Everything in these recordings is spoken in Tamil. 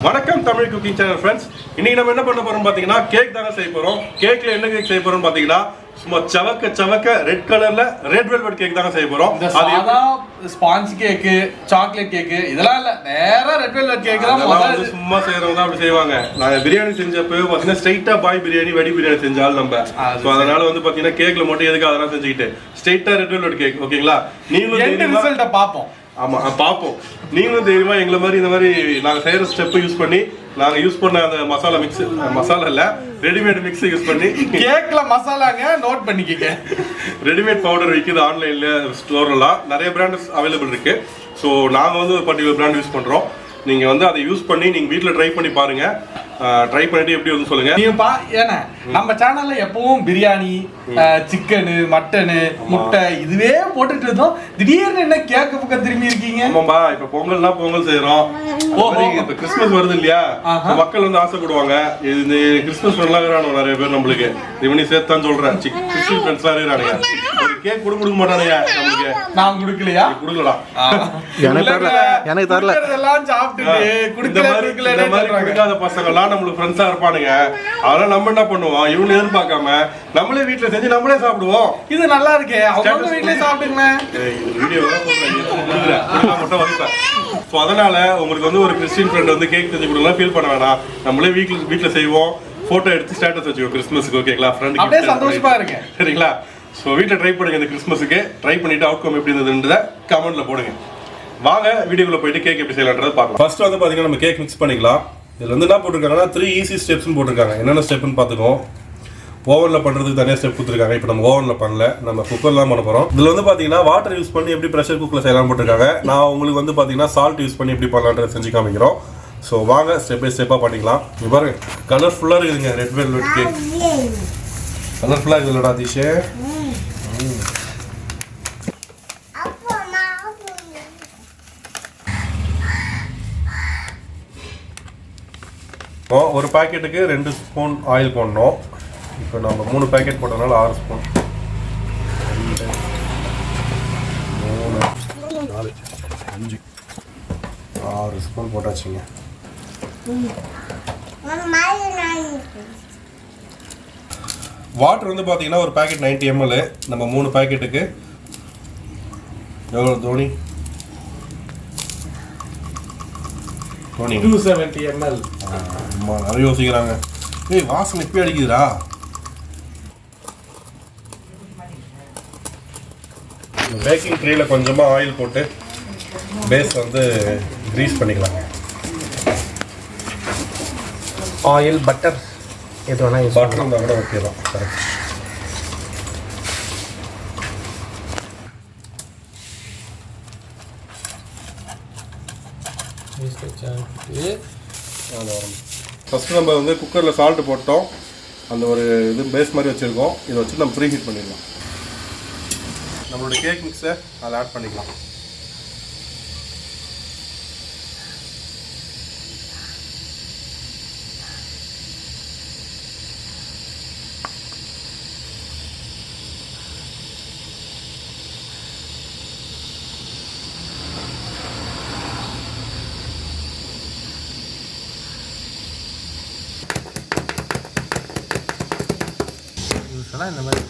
வணக்கம் தமிழ் குக்கிங் சேனல் ஃப்ரெண்ட்ஸ். இன்னைக்கு நம்ம என்ன பண்ண போறோம் பாத்தீங்கன்னா கேக் தாங்க செய்ய போறோம். கேக்ல என்ன கேக் செய்ய போறோம் பாத்தீங்கன்னா சும்மா சவக்க ரெட் கலர்ல ரெட் வெல்வெட் கேக் தாங்க செய்ய போறோம். சாதா ஸ்பாஞ்ச் கேக், சாக்லேட் கேக் இதெல்லாம் இல்ல, நேரா ரெட் வெல்வெட் கேக் தான். முதல்ல சும்மா செய்யறவங்க அப்படி செய்வாங்க. நாங்க பிரியாணி செஞ்சப்போ பாத்தீங்கன்னா ஸ்ட்ரைட்டா பாய் பிரியாணி வெடி பிரியாணி செஞ்சாலும் நம்ம அதனால வந்து பாத்தீங்கன்னா கேக்ல மட்டும் எதுக்கு அதெல்லாம் செஞ்சுக்கிட்டு ஸ்ட்ரைட்டா ரெட் வெல்வெட் கேக். ஓகேங்களா? நீங்களும் ரிசல்ட்ட பாப்போம். ஆமா பாப்போம். நீங்களும் தெரியுமா எங்களை மாதிரி இந்த மாதிரி நாங்க செய்யற ஸ்டெப் யூஸ் பண்ணி நாங்க யூஸ் பண்ண அந்த மசாலா மிக்ஸ், மசாலா இல்ல ரெடிமேட் மிக்ஸ் யூஸ் பண்ணி கேக்ல மசாலாங்க நோட் பண்ணிக்கங்க. ரெடிமேட் பவுடர் விற்கிது ஆன்லைன்ல ஸ்டோர்லாம் நிறைய பிராண்ட்ஸ் அவைலபிள் இருக்கு. ஸோ நாங்க வந்து ஒரு பர்டிகுலர் பிராண்ட் யூஸ் பண்றோம். நீங்க வந்து அதை யூஸ் பண்ணி நீங்க வீட்டில் ட்ரை பண்ணி பாருங்க. ட்ரை பண்ணிட்டு எப்படி வந்து சொல்லுங்க. ஏன்னா நம்ம சேனல்ல எப்பவும் பிரியாணி, சிக்கனு, மட்டனு, முட்டை இதுவே போட்டுட்டு இருந்தோம். திடீர்னு என்ன கேக்க பக்கம் திரும்பி இருக்கீங்க? ஆமாம்பா, இப்ப பொங்கல்னா பொங்கல் செய்யறோம். இப்ப கிறிஸ்துமஸ் வருது இல்லையா, மக்கள் வந்து ஆசைப்படுவாங்க. இந்த கிறிஸ்துமஸ் எல்லாம் இருக்கிறானு நிறைய பேர் நம்மளுக்கு இவனையும் சேர்த்தான் சொல்றேன். கிறிஸ்டின் ஃப்ரெண்ட்ஸ் எல்லாம் இருக்கிறானுங்க. ஒரு கேக் கொடுக்க மாட்டானுங்க நம்மளுக்கு. நான் கொடுக்கலையா? கொடுக்கலடா, எனக்கு தரல. எல்லாம் சாப்பிட்டு கொடுக்காத பசங்க எல்லாம் நம்மளுக்கு ஃப்ரெண்ட்ஸா இருப்பானுங்க. அதெல்லாம் நம்ம என்ன பண்ணுவோம், இவனு எதிர்பார்க்காம நம்மளே வீட்டுல செஞ்சு நம்மளே சாப்பிடுவோம். இது நல்லா இருக்கே, அவங்க வீட்லயே சாப்பிட்டுங்க. அதனால உங்களுக்கு வந்து ஒரு கிறிஸ்டின் ஃப்ரெண்ட் வந்து கேக் செஞ்சு கொடுக்கலாம் ஃபீல் பண்ண வேணாம். நம்மளே வீட்டுல செய்வோம், போட்டோ எடுத்து ஸ்டேட்டஸ் வச்சுக்கோ கிறிஸ்மஸ்க்கு. ஓகேங்களா? ஃப்ரெண்ட் அப்படியே சந்தோஷமா இருங்க. சரிங்களா? ஸோ வீட்டில் ட்ரை பண்ணுங்க இந்த கிறிஸ்மஸுக்கு. ட்ரை பண்ணிட்டு அவுட்கம் எப்படி இருந்ததுன்றத கமெண்ட்ல போடுங்க. வாங்க வீடியோக்குள்ள போயிட்டு கேக் எப்படி செய்யலான்றதை பார்க்கலாம். ஃபர்ஸ்ட் வந்து பாத்தீங்கன்னா நம்ம கேக் மிக்ஸ் பண்ணிக்கலாம். இதுல வந்து என்ன போட்டிருக்காங்கன்னா 3 ஈஸி ஸ்டெப்ஸ்னு போட்டிருக்காங்க. என்னென்ன ஸ்டெப்னு பார்த்துக்கோம். ஓவனில் பண்ணுறதுக்கு தனியாக ஸ்டெப் கொடுத்துருக்காங்க. இப்போ நம்ம ஓவனில் பண்ணல, நம்ம குக்கர் தான் பண்ண போகிறோம். இதில் வந்து பார்த்தீங்கன்னா வாட்டர் யூஸ் பண்ணி எப்படி ப்ரெஷர் குக்கரில் செய்யலாம் போட்டிருக்காங்க. நான் உங்களுக்கு வந்து பார்த்தீங்கன்னா சால்ட் யூஸ் பண்ணி எப்படி பண்ணலான்றதை செஞ்சு காமிக்கிறோம். ஸோ வாங்க ஸ்டெப் பை ஸ்டெப்பாக பண்ணிக்கலாம். இப்போ பாருங்க கலர்ஃபுல்லாக இருக்குதுங்க ரெட் வெல்வெட் கேக். கலர்ஃபுல்லாக இருக்குதுல்லடா அதிஷே. ஒரு பாக்கெட்டுக்கு 2 ஸ்பூன் ஆயில் போடணும். இப்போ நம்ம 3 பாக்கெட் போட்டதுனால 6 ஸ்பூன், 2, 3, 4, 5, 6 ஸ்பூன் போட்டாச்சுங்க. வாட்டர் வந்து பார்த்தீங்கன்னா ஒரு பாக்கெட் 90 ml. நம்ம 3 பாக்கெட்டுக்கு எவ்வளோ தோனி? 270 ml. அம்மா நிறைய யோசிக்கிறாங்க. ஏய் வாசனை இப்படி அடிக்குதுடா. பேக்கிங் ட்ரேயில் கொஞ்சமாக ஆயில் போட்டு பேஸ் வந்து க்ரீஸ் பண்ணிக்கலாங்க. ஆயில் பட்டர் எது வேணா யூஸ் பட்டர் இருந்தால் கூட ஓகே தான். கரெக்ட். ஃபஸ்ட்டு நம்ம வந்து குக்கரில் சால்ட்டு போட்டோம். அந்த ஒரு இது பேஸ் மாதிரி வச்சுருக்கோம். இதை வச்சு நம்ம ப்ரீ ஹீட் பண்ணிடலாம். நம்மளோட கேக் மிக்ஸை அதில் ஆட் பண்ணிக்கலாம். இந்த மாதிரி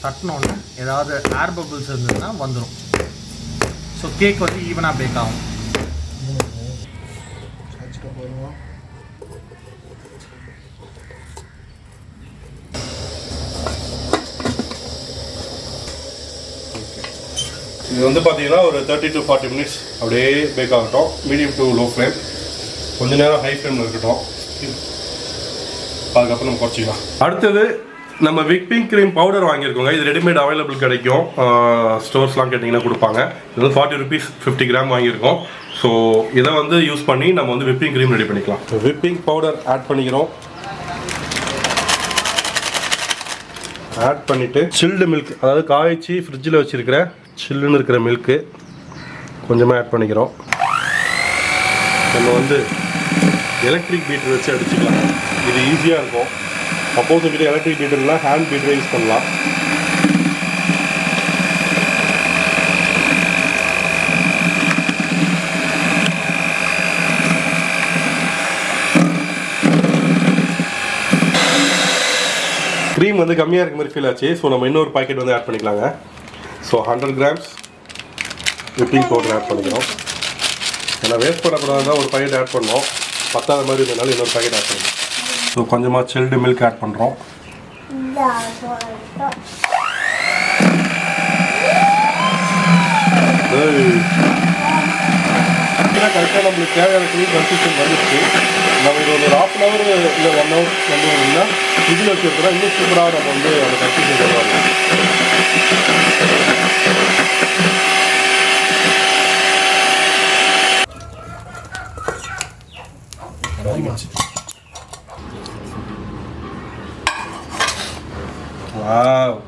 தட்டினோன்னு ஏதாவது ஏர் பபிள்ஸ் இருந்ததுன்னா வந்துடும். ஸோ கேக் வந்து ஈவனாக பேக் ஆகும். இது வந்து பார்த்தீங்கன்னா ஒரு 30 to 40 minutes அப்படியே பேக் ஆகட்டும். Medium to low flame. கொஞ்ச நேரம் ஹை ஃப்ளேமில் இருக்கட்டும். அதுக்கப்புறம் நம்ம குறைச்சிக்கலாம். அடுத்தது நம்ம விப்பிங் க்ரீம் பவுடர் வாங்கியிருக்கோங்க. இது ரெடிமேட் அவைலபிள் கிடைக்கும். ஸ்டோர்ஸ்லாம் கேட்டிங்கன்னா கொடுப்பாங்க. இது வந்து 40 rupees 50 கிராம் வாங்கியிருக்கோம். ஸோ இதை வந்து யூஸ் பண்ணி நம்ம வந்து விப்பிங் க்ரீம் ரெடி பண்ணிக்கலாம். ஸோ விப்பிங் பவுடர் ஆட் பண்ணிக்கிறோம். ஆட் பண்ணிவிட்டு சில்டு மில்க், அதாவது காய்ச்சி ஃப்ரிட்ஜில் வச்சுருக்கிற சில்லுன்னு இருக்கிற மில்க்கு கொஞ்சமாக ஆட் பண்ணிக்கிறோம். நம்ம வந்து எலக்ட்ரிக் பீட்டர் வச்சு அடிச்சுக்கலாம். இது ஈஸியாக இருக்கும். சப்போஸ் உங்கள்கிட்ட எலக்ட்ரிக் பீட்டர்லாம் ஹேண்ட் பீட்டரை யூஸ் பண்ணலாம். க்ரீம் வந்து கம்மியாக இருக்க மாதிரி ஃபீல் ஆச்சு. ஸோ நம்ம இன்னொரு பாக்கெட் வந்து ஆட் பண்ணிக்கலாங்க. So 100 grams whipping powder add பண்ணிக்கிறோம். ஏன்னா வேஸ்ட் பண்ணக்கூடாது ஒரு பாக்கெட் ஆட் பண்ணோம். பத்தாத மாதிரி இருந்ததுனால இன்னொரு பாக்கெட் ஆட் பண்ணிக்கிறோம். ஸோ கொஞ்சமாக சில்டு மில்க் ஆட் பண்ணுறோம். கரெக்டாக நம்மளுக்கு தேவையான க்ரீம் கன்சிஸ்டன்ட் வந்துச்சு. நம்ம இது ஒரு 1/2 hour இல்லை 1 hour இருந்தால் ஃப்ரிட்ஜில் வச்சுருக்கிறோம். இன்னும் சூப்பராக நம்ம வந்து அந்த கன்சிஸ்டன்ட் வருவாங்க. வாவ்,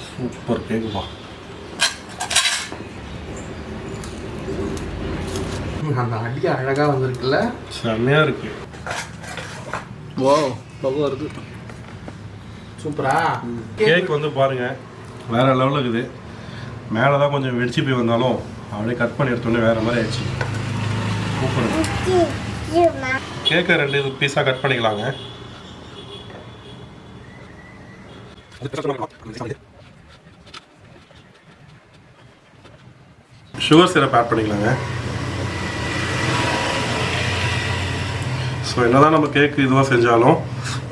சூப்பர் கேக்குப்பா. அந்த அடி அழகா வந்திருக்குல்ல, செம்மையா இருக்கு. வாவ், பகு வருது. சூப்பரா. கேக் வந்து பாருங்க வேற லெவலில் இருக்குது. மேலே தான் கொஞ்சம் வெடிச்சு போய் வந்தாலும் அப்படியே கட் பண்ணி எடுத்தோடனே வேற மாதிரி ஆயிடுச்சு. சூப்பர். கேக்கை 2 பீஸாக கட் பண்ணிக்கலாங்க. சுகர் சிரப் ஆட் பண்ணிக்கலாங்க. ஸோ என்னதான் நம்ம கேக் இதுவாக செஞ்சாலும்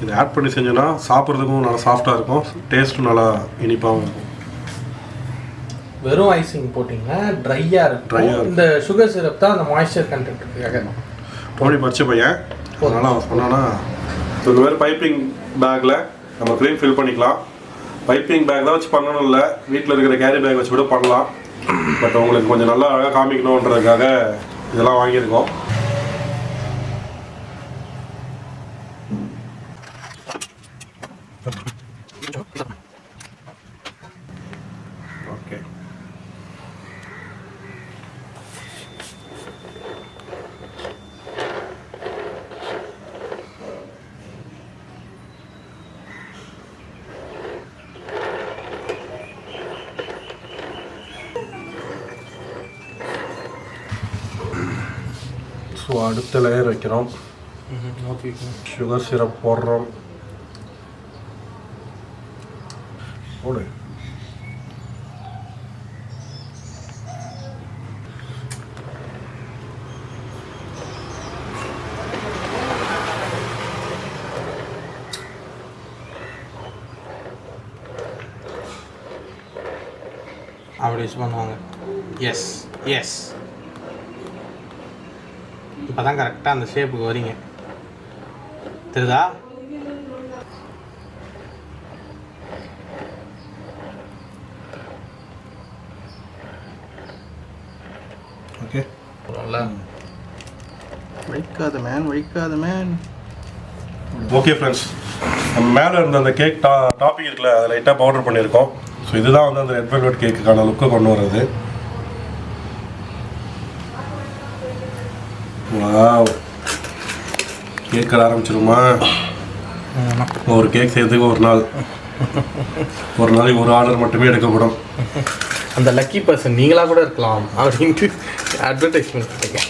இதை ஆட் பண்ணி செஞ்சோன்னா சாப்பிட்றதுக்கும் நல்லா சாஃப்டாக இருக்கும், டேஸ்ட்டும் நல்லா இனிப்பாகவும் இருக்கும். வெறும் ஐசிங் போட்டிங்கன்னா ட்ரையாக இருக்கும். இந்த சுகர் சிரப் தான் அந்த மாய்ஸ்சர் கண்டென்ட்டுக்காக. டோனி பச்சை பையன் அதனால் அவன் சொன்னான்னா இந்த மாதிரி பைப்பிங் பேக்கில் நம்ம க்ரீம் ஃபில் பண்ணிக்கலாம். பைப்பிங் பேக் தான் வச்சு பண்ணணும் இல்லை, வீட்டில் இருக்கிற கேரி பேக் வச்சு கூட பண்ணலாம். பட் உங்களுக்கு கொஞ்சம் நல்லா அழகாக காமிக்கணுன்றதுக்காக இதெல்லாம் வாங்கியிருக்கோம். ஓகே, ஸோ அடுத்த லேயர் வைக்கிறோம். ஓகே, சுகர் சிரப் போடுறோம். போடு. அப்படி யூஸ் பண்ணுவாங்க. எஸ் எஸ், இப்போ தான் கரெக்டாக அந்த ஷேப்புக்கு வரீங்க, தெரியுதா? ஓகே, நல்லா வைக்காத மேன். ஓகே ஃப்ரெண்ட்ஸ், நம்ம மேலே இருந்த அந்த கேக் டாப்பிங் இருக்குல்ல, அதை லைட்டாக பவுடர் பண்ணியிருக்கோம். ஸோ இதுதான் வந்து அந்த ரெட் வெல்வெட் கேக்குக்கான லுக்கை கொண்டு வர்றது. வாவ், கேக் கடை ஆரம்பிச்சிருமா? ஒரு கேக் செய்யறதுக்கு ஒரு நாளைக்கு ஒரு ஆர்டர் மட்டுமே எடுக்கப்படும். அந்த லக்கி பர்சன் நீங்களா கூட இருக்கலாம் அப்படின்ட்டு அட்வர்டைஸ்மெண்ட் பண்ணிருக்கேன்.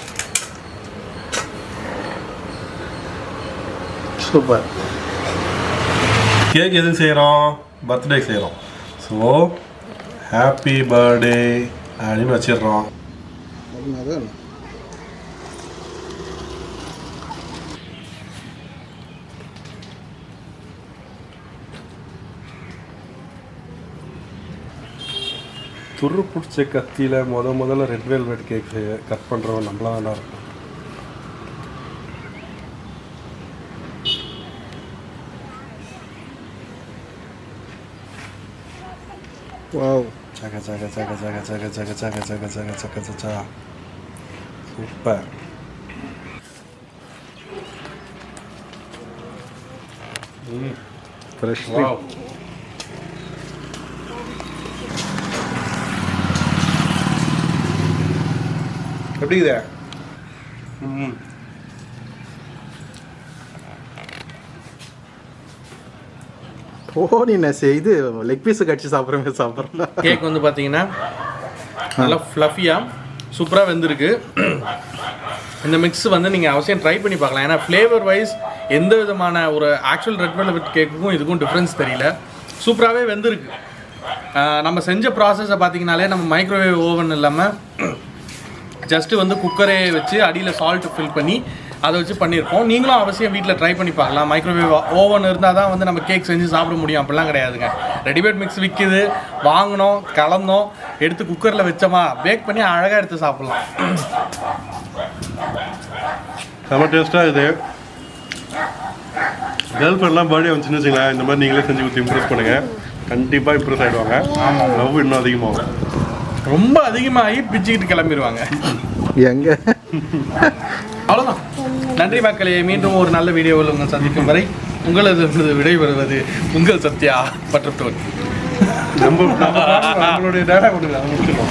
சூப்பர். கேக் எதுக்கு செய்கிறோம்? பர்த்டே செய்கிறோம். ஸோ ஹாப்பி பர்த்டே அப்படின்னு வச்சிடுறோம். துரு பிடிச்ச கத்தியில் முதல்ல ரெட் வெல்வெட் கேக் கட் பண்ணுறவன் நம்மளா தான் இருக்கும். வாவ், சக சக சக சக சக சக சக சக சக சக சக சூப்பர். ஃப்ரெஷ். எப்படி இது? நீ இது லெக் பீஸை கடிச்சு சாப்பிட்ற மாதிரி சாப்பிட்றேன். கேக் வந்து பார்த்தீங்கன்னா நல்லா ஃப்ளஃபியாக சூப்பராக வெந்திருக்கு. இந்த மிக்ஸ் வந்து நீங்கள் அவசியம் ட்ரை பண்ணி பார்க்கலாம். ஏன்னா ஃப்ளேவர் வைஸ் எந்த விதமான ஒரு ஆக்சுவல் ரெட் வெல்வெட் கேக்குக்கும் இதுக்கும் டிஃப்ரென்ஸ் தெரியல. சூப்பராகவே வெந்திருக்கு. நம்ம செஞ்ச ப்ராசஸை பார்த்தீங்கனாலே நம்ம மைக்ரோவேவ் ஓவன் இல்லாமல் ஜஸ்ட்டு வந்து குக்கரே வச்சு அடியில் சால்ட் ஃபில் பண்ணி அதை வச்சு பண்ணியிருப்போம். நீங்களும் அவசியம் வீட்டில் ட்ரை பண்ணி பார்க்கலாம். மைக்ரோவேவ் ஓவன் இருந்தால் தான் வந்து நம்ம கேக் செஞ்சு சாப்பிட முடியும், அப்படிலாம் கிடையாதுங்க. ரெடிமேட் மிக்ஸ் விற்கிது, வாங்கினோம், கலந்தோம், எடுத்து குக்கரில் வச்சோமா, பேக் பண்ணி அழகாக எடுத்து சாப்பிட்லாம். செம்ம டேஸ்ட்டாக இது. கேர்ள் ஃப்ரெண்ட்லாம் பர்த்டே வந்துச்சுன்னு வச்சுங்களேன், இந்த மாதிரி நீங்களே செஞ்சு கொடுத்து இம்ப்ரெஸ் பண்ணுங்கள். கண்டிப்பாக இம்ப்ரெஸ் ஆகிடுவாங்க. ஆமாம், லவ் இன்னும் அதிகமாகும். ரொம்ப அதிகமாகி பிச்சுக்கிட்டு கிளம்பிடுவாங்க. எங்க அவ்வளோதான். நன்றி மக்களே. மீண்டும் ஒரு நல்ல வீடியோவில் உங்கள் சந்திக்கும் வரை உங்களது விடைபெறுவது உங்கள் சத்யா பற்றத்தோன். நம்மளுடைய டேட்டா கொடுங்க, முடிச்சிடலாம்.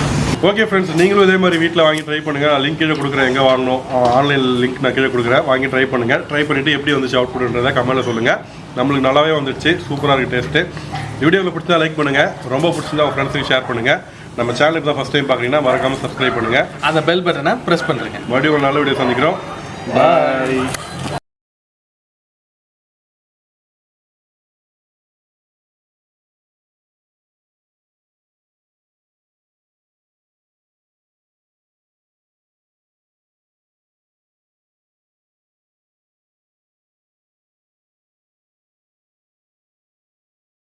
ஓகே ஃப்ரெண்ட்ஸ், நீங்களும் இதே மாதிரி வீட்டில் வாங்கி ட்ரை பண்ணுங்கள். நான் லிங்க் கீழே கொடுக்குறேன், எங்கே வாங்கணும் ஆன்லைன் லிங்க் நான் கீழே கொடுக்குறேன். வாங்கி ட்ரை பண்ணுங்கள். ட்ரை பண்ணிவிட்டு எப்படி வந்துச்சு அவுட்புட்ன்றதை கமெண்ட்டில் சொல்லுங்கள். நம்மளுக்கு நல்லாவே வந்துடுச்சு, சூப்பராக இருக்குது டேஸ்ட்டு. வீடியோவில் பிடிச்சா லைக் பண்ணுங்கள், ரொம்ப பிடிச்சிருந்தா உங்கள் ஃப்ரெண்ட்ஸுக்கு ஷேர் பண்ணுங்கள். நம்ம சேனலுக்கு தான் ஃபஸ்ட் டைம் பார்க்குறீங்கன்னா மறக்காமல் சப்ஸ்கிரைப் பண்ணுங்கள். அந்த பெல் பட்டனை ப்ரெஸ் பண்ணுறேங்க. மறுபடியும் ஒரு நல்ல வீடியோ சந்திக்கிறோம். பாய்.